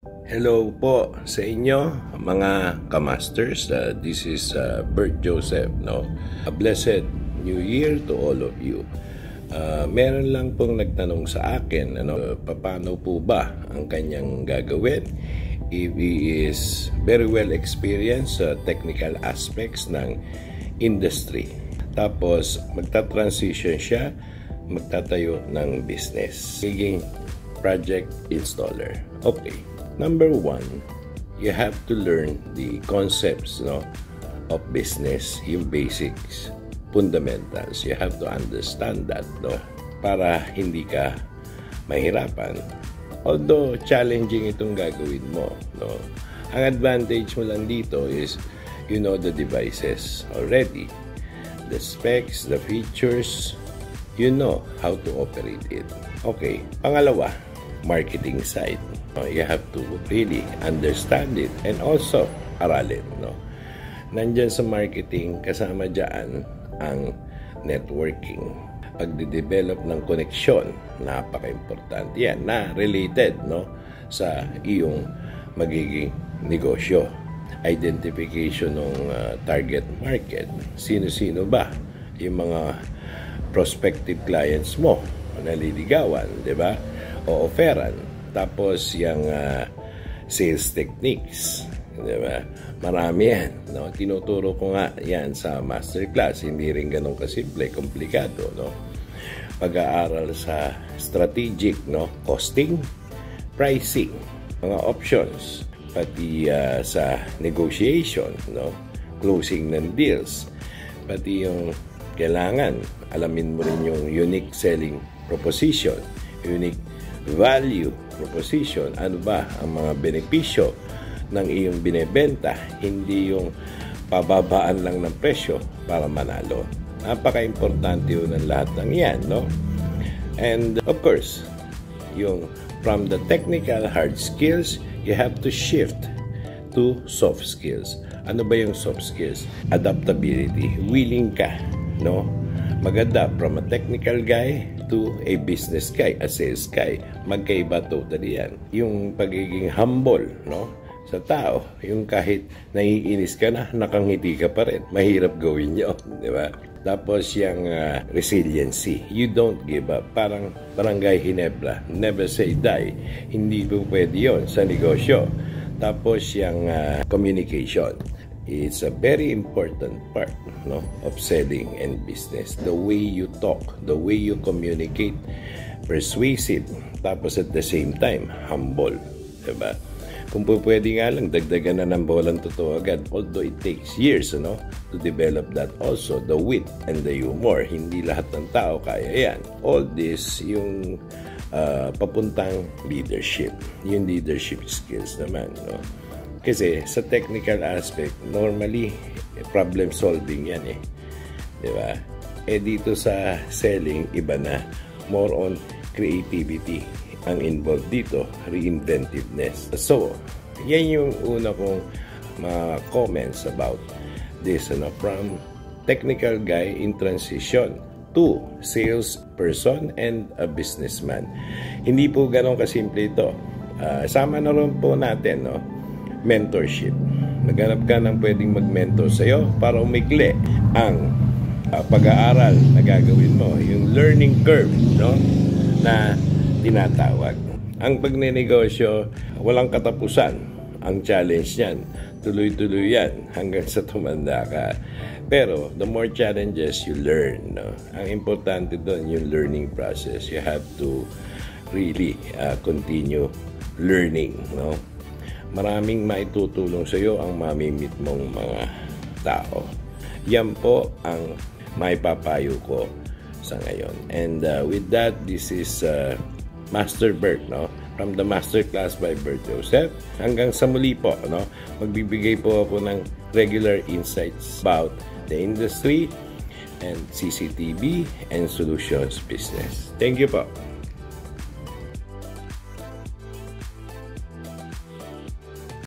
Hello po sa inyo mga kamasters. This is Bert Joseph. A blessed New Year to all of you. Meron lang pong nagtanong sa akin, paano po ba ang kanyang gagawin if he is very well experienced sa technical aspects ng industry. Tapos magta-transition siya, magtatayo ng business, magiging project installer. Okay. Number one, you have to learn the concepts of business, yung basics, fundamentals. You have to understand that para hindi ka mahirapan. Although challenging itong gagawin mo. Ang advantage mo lang dito is you know the devices already. The specs, the features, you know how to operate it. Okay, pangalawa, marketing side. You have to really understand it and also aralin. Nandyan sa marketing, kasama dyan ang networking. Pagde-develop ng koneksyon, napaka-importante yan na related sa iyong magiging negosyo. Identification ng target market. Sino-sino ba yung mga prospective clients mo? Naliligawan, di ba? O offeran. Tapos yung sales techniques, di ba? Marami yan. Tinuturo ko nga yan sa masterclass. Hindi rin ganun kasimple, komplikado. Pag-aaral sa strategic, costing, pricing, mga options, pati sa negotiation, closing ng deals, pati yung kailangan alamin mo rin yung unique selling proposition, unique value proposition. Ano ba ang mga benepisyo ng iyong binebenta, hindi yung pababaan lang ng presyo para manalo. Napaka-importante yun ng lahat ng yan, And of course, yung from the technical hard skills, you have to shift to soft skills. Ano ba yung soft skills? Adaptability. Willing ka, mag-adapt from a technical guy to a business guy, a sales guy. Magkaiba totally yan. Yung pagiging humble, sa tao, yung kahit naiinis ka na, nakangiti ka pa rin. Mahirap gawin yun, di ba? Tapos yung resiliency. You don't give up. Parang Barangay Ginebra. Never say die. Hindi po pwede yun sa negosyo. Tapos yung communication. It's a very important part of selling and business. The way you talk, the way you communicate, persuasive, tapos at the same time, humble. Diba? Kung po pwede nga lang, dagdagan na ng bolang totoo agad. Although it takes years to develop that also. The wit and the humor. Hindi lahat ng tao kaya yan. All this, yung papuntang leadership. Yung leadership skills naman. Kasi sa technical aspect, normally, problem solving yan Diba? Dito sa selling, iba na. More on creativity ang involved dito, reinventiveness. So, yan yung una kong mga comments about this, from technical guy in transition to sales person and a businessman. Hindi po ganun kasimple ito. Sama na rin po natin, mentorship. Naghanap ka ng pwedeng mag-mentor sa'yo para umikli ang pag-aaral na gagawin mo. Yung learning curve, na tinatawag. Ang pagnenegosyo, walang katapusan. Ang challenge niyan, tuloy-tuloy yan hanggang sa tumanda ka. Pero, the more challenges you learn, ang importante doon, yung learning process. You have to really continue learning, Maraming maitutulong sa iyo ang mamimit mong mga tao. Yan po ang maipapayo ko sa ngayon. And with that, this is Master Bert, from the Masterclass by Bert Joseph. Hanggang sa muli po, magbibigay po ako ng regular insights about the industry and CCTV and solutions business. Thank you po.